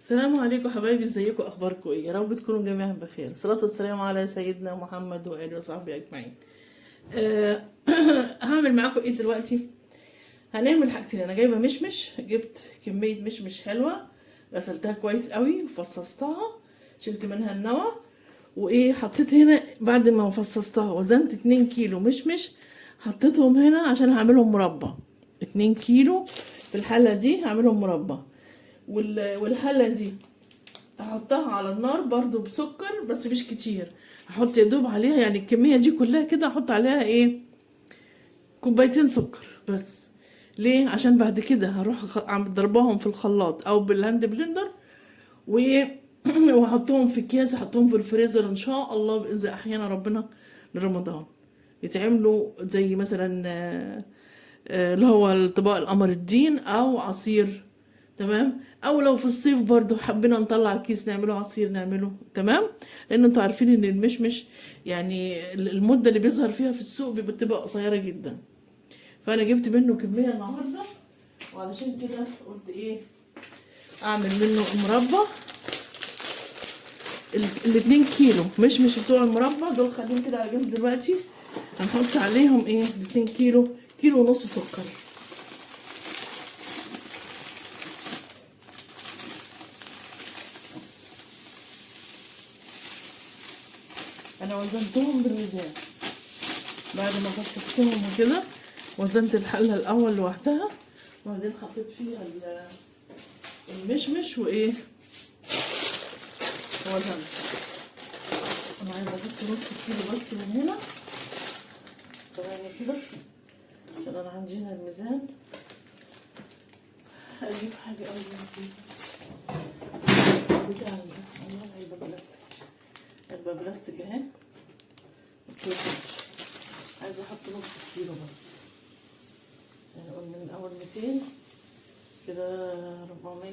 السلام عليكم حبايبي، ازيكم؟ اخباركم ايه؟ يا رب تكونوا جميعا بخير. الصلاه والسلام على سيدنا محمد واله وصحبه اجمعين. أه هعمل معاكم ايه دلوقتي؟ هنعمل حاجتين. انا جايبه مشمش، جبت كميه مشمش حلوه، غسلتها كويس قوي وفصصتها، شلت منها النوى، وايه حطيت هنا بعد ما فصصتها وزنت 2 كيلو مشمش، حطيتهم هنا عشان هعملهم مربى. 2 كيلو في الحله دي هعملهم مربى. والحله دي هحطها على النار برضو بسكر بس مش كتير، هحط يا دوب عليها يعني الكمية دي كلها كده، هحط عليها ايه، كوبايتين سكر بس. ليه؟ عشان بعد كده هروح ضربهم في الخلاط او بالهاند بلندر وايه واحطهم في اكياس، احطهم في الفريزر ان شاء الله اذا احيانا ربنا لرمضان، يتعملوا زي مثلا اللي هو الطباق القمر الدين او عصير. تمام. او لو في الصيف برضو حبينا نطلع الكيس نعمله عصير نعمله. تمام. لان انتوا عارفين ان المشمش يعني المدة اللي بيظهر فيها في السوق بتبقى قصيرة جدا، فانا جبت منه كمية النهاردة، وعلشان كده قلت ايه اعمل منه مربى. الاتنين كيلو مشمش بتوع المربى دول خليهم كده على جنب دلوقتي. هنحط عليهم ايه، 2 كيلو، كيلو ونص سكر. انا وزنتهم بالميزان بعد ما فصصتهم وكده، وزنت الحله الاول لوحدها وبعدين حطيت فيها المشمش وايه وزنت. انا عايزه احط نص كيلو بس من هنا، ثواني كده عشان انا عندي هنا الميزان. اجيب حاجه اول بتاعي والله، علبه بلاستيك، علبه بلاستيك اهي. عايزه احط نص كيلو بس، يعني نقول من اول 200 كده 400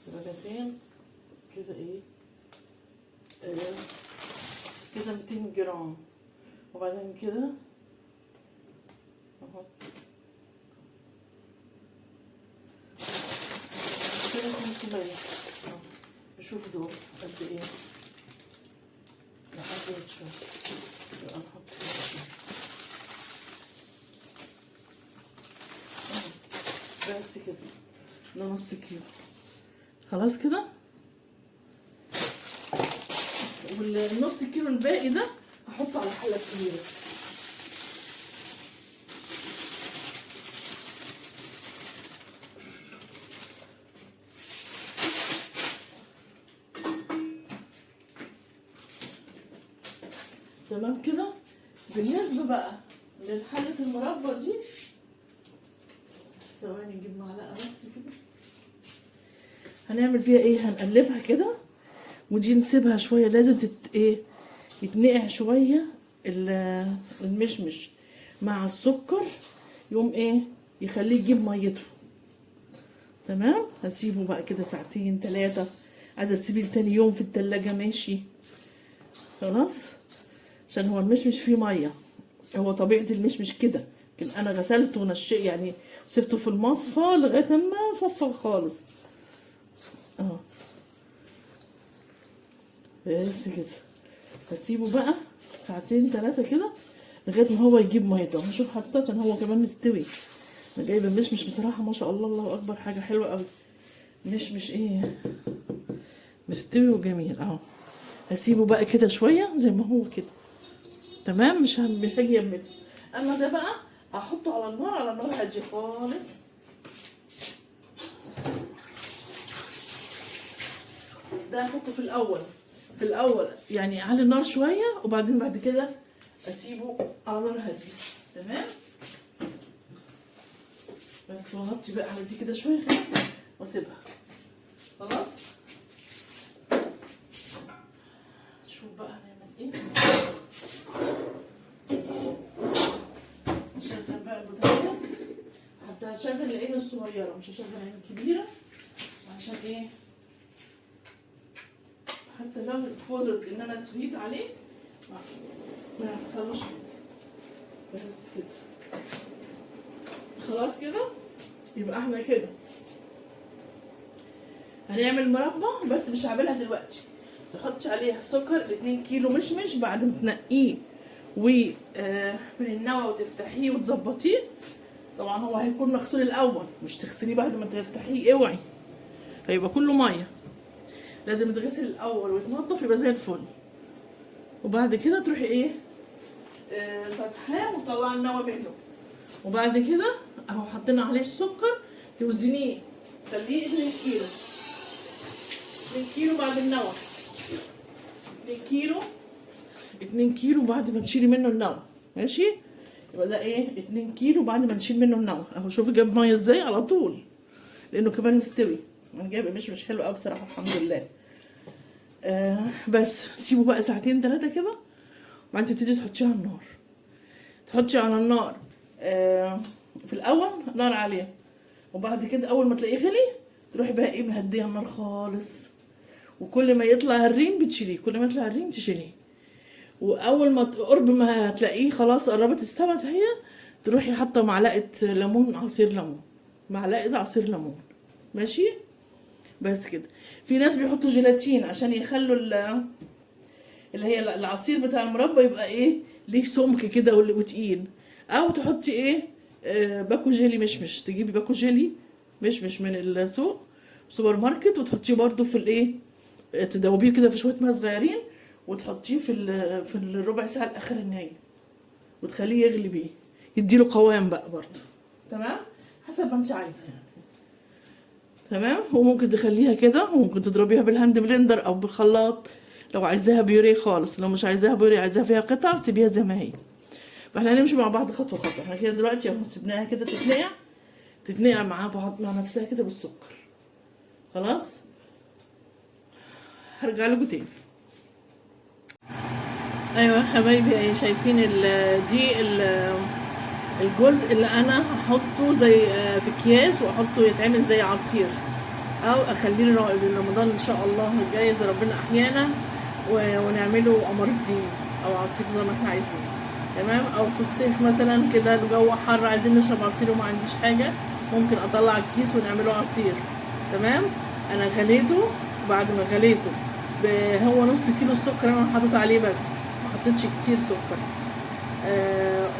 كده 200 كده ايه كده 200 جرام، وبعدين كده اهو كده 500 اهو. نشوف دول قد ايه. نحدد شويه يبقى نحط بس كده، ده نص كيلو خلاص كده. والنص كيلو الباقي ده هحطه على حله كبيره. تمام كده. بالنسبه بقى للحله المربى دي، ثواني نجيب معلقه بس كده. هنعمل فيها ايه، هنقلبها كده ودي نسيبها شويه، لازم يتنقع شويه المشمش مع السكر، يقوم ايه يخليه يجيب ميته. تمام. هسيبه بقى كده ساعتين 3، عايزه تسيبيه تاني يوم في التلاجة ماشي خلاص، عشان هو المشمش فيه ميه، هو طبيعه المشمش كده. لكن انا غسلته يعني سبته في المصفى لغايه ما صفى خالص اهو. بس كده هسيبه بقى ساعتين 3 كده لغايه ما هو يجيب ميته. هنشوف حتى عشان هو كمان مستوي. انا جايبه المشمش بصراحه ما شاء الله الله اكبر، حاجه حلوه قوي. مش ايه، مستوي وجميل اهو. هسيبه بقى كده شويه زي ما هو كده. تمام. مش هاجي يمته. اما ده بقى هحطه على النار، على نار هاديه خالص. ده هحطه في الاول يعني على النار شويه، وبعدين بعد كده اسيبه على نار هاديه. تمام. بس وغطي بقى على دي كده شويه واسيبها خلاص. شوف بقى هنعمل ايه. هشغل بقى البوتاجاز، حتى هشغل العين الصغيره مش هشغل العين الكبيره، عشان ايه حتى لو فرض ان انا سويت عليه ما يحصلوش حاجه. بس كده خلاص كده. يبقى احنا كده هنعمل مربى بس مش هعملها دلوقتي. تحطش عليها السكر 2 كيلو مشمش بعد ما تنقيه من النوى وتفتحيه وتظبطيه. طبعا هو هيكون مغسول الاول، مش تغسليه بعد ما تفتحيه، اوعي، هيبقى كله ميه. لازم يتغسل الاول ويتنضف يبقى زي الفل. وبعد كده تروحي ايه فتحاه وطلع النوى منه. وبعد كده اهو حطينا عليه السكر، توزنيه خليه 2 كيلو. 2 كيلو بعد النوى، 2 كيلو بعد ما تشيلي منه النوى. ماشي، يبقى ده ايه 2 كيلو بعد ما نشيل منه النوى. اهو شوفي جاب ميه ازاي على طول، لانه كمان مستوي. انا جايبه مش حلو قوي بصراحه الحمد لله. بس سيبه بقى ساعتين 3 كده، وبعدين تبتدي تحطيه على النار. تحطي على النار في الاول نار عاليه، وبعد كده اول ما تلاقيه غلي تروحي بقى ايه مهديه النار خالص. وكل ما يطلع الريم بتشيليه، كل ما يطلع الريم تشيليه. واول ما قرب ما تلاقيه خلاص قربت استوت هي، تروحي حاطه معلقه ليمون، عصير ليمون، معلقه عصير ليمون. ماشي، بس كده. في ناس بيحطوا جيلاتين عشان يخلوا اللي هي العصير بتاع المربى يبقى ايه ليه سمك كده وتقيل. او تحطي ايه باكو جيلي مشمش، تجيبي باكو جيلي مشمش من السوق سوبر ماركت، وتحطيه برضو في الايه تدوبيه كده في شويه ميه صغيرين، وتحطيه في الربع ساعه الاخرانيه، وتخليه يغلي بيه، يديله قوام بقى برضو. تمام، حسب ما انت عايزه يعني. تمام، وممكن تخليها كده، وممكن تضربيها بالهاند بلندر او بالخلاط لو عايزاها بيوريه خالص. لو مش عايزاها بيوريه، عايزاها فيها قطع، سيبيها زي ما هي. فاحنا هنمشي مع بعض خطوه خطوه. احنا كده دلوقتي اهو سيبناها كده تتنقع مع بعض مع نفسها كده بالسكر. خلاص، هرجع لكم تاني. ايوه يا حبايبي، اهي شايفين دي الجزء اللي انا هحطه زي في اكياس، واحطه يتعمل زي عصير، او اخليه لرمضان ان شاء الله الجاي اذا ربنا احيانا، ونعمله قمر الدين او عصير زي ما احنا عايزين. تمام، او في الصيف مثلا كده الجو حر عايزين نشرب عصير وما عنديش حاجه، ممكن اطلع الكيس ونعمله عصير. تمام، انا غليته، بعد ما غليته هو نص كيلو السكر انا حاطط عليه، بس ما حطيتش كتير سكر.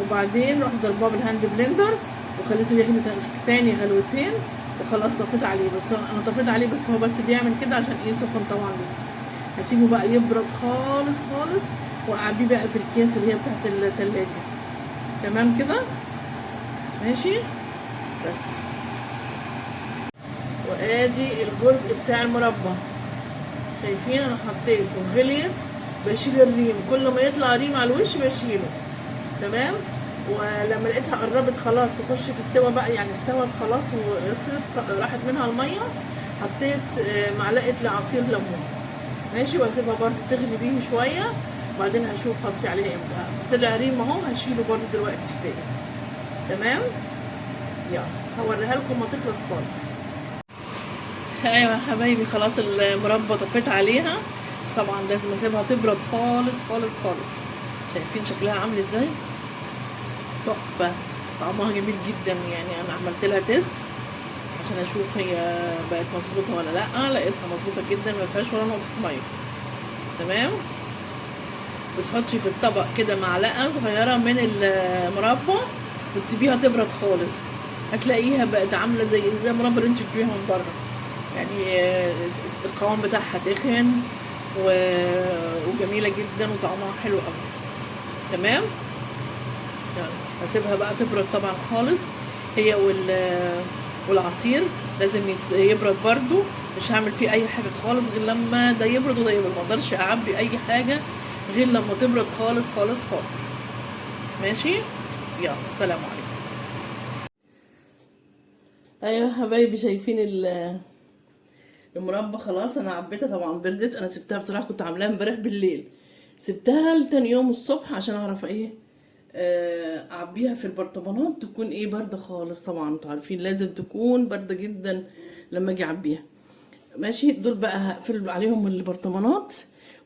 وبعدين رحت ضرباه بالهاند بلندر وخليته يغلي تاني غلوتين، وخلاص طفيت عليه. بس انا طفيت عليه، بس هو بس بيعمل كده عشان ايه سخن طبعا لسه. هسيبه بقى يبرد خالص خالص، واعبيه بقى في الكيس اللي هي بتاعت التلاجة. تمام كده، ماشي. بس وادي الجزء بتاع المربى، شايفين انا حطيته غليت، بشيل الريم، كل ما يطلع ريم على الوش بشيله. تمام، ولما لقيتها قربت خلاص تخش في السوا بقى، يعني استوت خلاص وغسلت راحت منها الميه، حطيت معلقه لعصير ليمون. ماشي، وهسيبها برضو تغلي بيه شويه، وبعدين هشوف هطفي عليها امتى. طلع ريم اهو، هشيله برضو دلوقتي تاني. تمام، يلا هوريها لكم ما تخلص خالص. ايوه يا حبايبي، خلاص المربى طفيت عليها، بس طبعا لازم اسيبها تبرد خالص خالص خالص. شايفين شكلها عامل ازاي؟ تحفه، طعمها جميل جدا. يعني انا عملت لها تيست عشان اشوف هي بقت مظبوطه ولا لا، لقيتها مظبوطه جدا، ما فيهاش ولا نقطه ميه. تمام، بتحطي في الطبق كده معلقه صغيره من المربى، وتسيبيها تبرد خالص، هتلاقيها بقت عامله زي المربى اللي انت بتجيبيها من بره. يعني القوام بتاعها تخن وجميله جدا وطعمها حلو قوي. تمام، يعني هسيبها بقى تبرد طبعا خالص، هي والعصير لازم يبرد برضو. مش هعمل فيه اي حاجه خالص غير لما ده يبرد وده يبرد، ما اقدرش اعبي اي حاجه غير لما تبرد خالص خالص خالص. ماشي، يلا سلام عليكم. ايوه حبايبي، شايفين المربى خلاص انا عبيتها طبعا بردت. انا سبتها بصراحه، كنت عاملاها امبارح بالليل، سبتها لتاني يوم الصبح عشان اعرف ايه اعبيها في البرطمانات تكون ايه بارده خالص. طبعا انتوا عارفين لازم تكون بارده جدا لما اجي اعبيها. ماشي، دول بقى هقفل عليهم البرطمانات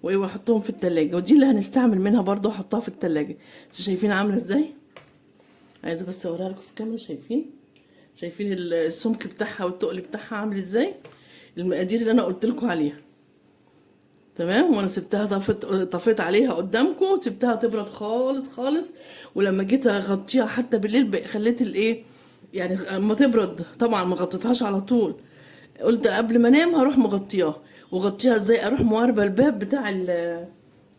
واحطهم في التلاجة، ودي اللي هنستعمل منها برضو احطها في التلاجة. بس شايفين عامله ازاي؟ عايزه بس اوريها لكم في الكاميرا. شايفين السمك بتاعها والتقل بتاعها عامل ازاي؟ المقادير اللي انا قلت لكم عليها. تمام. وانا سبتها طفيت عليها قدامكم، سبتها تبرد خالص خالص. ولما جيت اغطيها حتى بالليل خليت الايه يعني اما تبرد، طبعا ما غطيتهاش على طول، قلت قبل ما انام هروح مغطياها. وغطيها ازاي؟ اروح مواربه الباب بتاع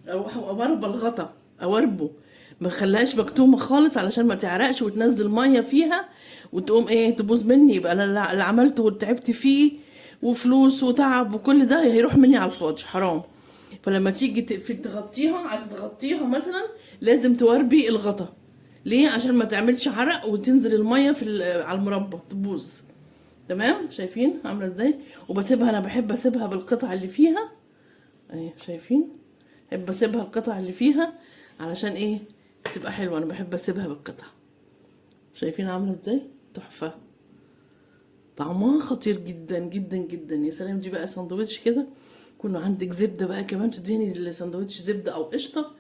اروح اواربه الغطا، اواربه، ما خليهاش مكتومه خالص علشان ما تعرقش وتنزل ميه فيها وتقوم ايه تبوظ مني. يبقى انا اللي عملته وتعبت فيه وفلوس وتعب وكل ده هيروح مني على الفاضي، حرام. فلما تيجي تغطيها، عايزه تغطيها مثلا لازم توربي الغطا. ليه؟ عشان ما تعملش عرق وتنزل الميه على المربى تبوظ. تمام. شايفين عامله ازاي؟ وبسيبها، انا بحب اسيبها بالقطع اللي فيها اهي، شايفين؟ بحب اسيبها القطع اللي فيها علشان ايه؟ تبقى حلوه. انا بحب اسيبها بالقطع. شايفين عامله ازاي؟ تحفه، طعمها خطير جدا جدا جدا. يا سلام، دي بقى سندوتش كده، كنا عندك زبده بقى كمان تديني السندوتش زبده او قشطه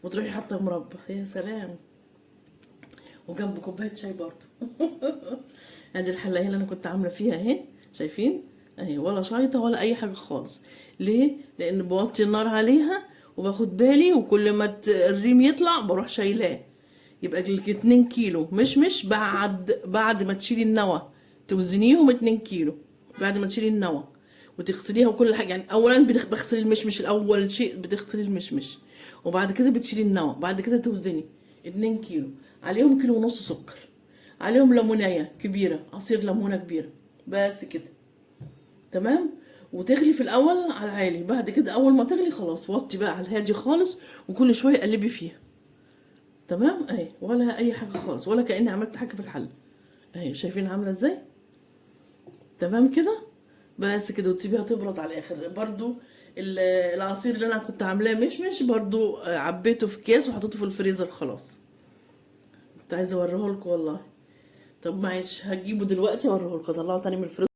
وتروحي حاطه مربى، يا سلام. وجنب كوبايه شاي برضه. ادي الحلايه اللي انا كنت عامله فيها اهي، شايفين اهي؟ ولا شايطه ولا اي حاجه خالص. ليه؟ لان بوطي النار عليها وباخد بالي، وكل ما الريم يطلع بروح شايلاه. يبقى لك 2 كيلو مش بعد ما تشيلي النوى، توزنيهم 2 كيلو بعد ما تشيلي النوى وتغسليها وكل حاجه. يعني اولا بغسل المشمش، الاول شيء بتغسلي المشمش، وبعد كده بتشيلي النوى، بعد كده توزني 2 كيلو. عليهم كيلو ونص سكر، عليهم ليمونية كبيرة، عصير ليمونة كبيرة، بس كده. تمام. وتغلي في الاول على العالي، بعد كده اول ما تغلي خلاص وطي بقى على الهادي خالص، وكل شويه قلبي فيها. تمام اهي، ولا اي حاجه خالص، ولا كاني عملت حاجه في الحل اهي. شايفين عامله ازاي؟ تمام كده، بس كده. وتسيبيها تبرد على الاخر. برضو العصير اللي انا كنت عاملاه مش برضو عبيته في اكياس وحطيته في الفريزر خلاص. كنت عايزه اوريه لكم والله. طب معلش هجيبه دلوقتي اوريه لكم، اطلعه تاني من الفريزر.